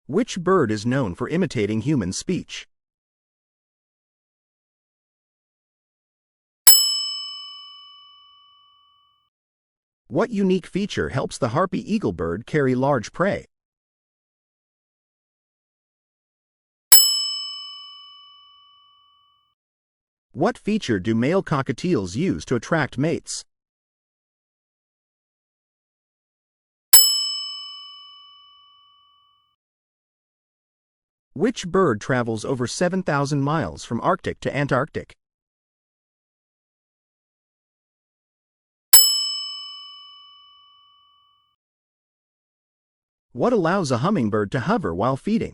Which bird is known for imitating human speech? What unique feature helps the harpy eaglebird carry large prey? What feature do male cockatiels use to attract mates? Which bird travels over 7,000 miles from Arctic to Antarctic? What allows a hummingbird to hover while feeding?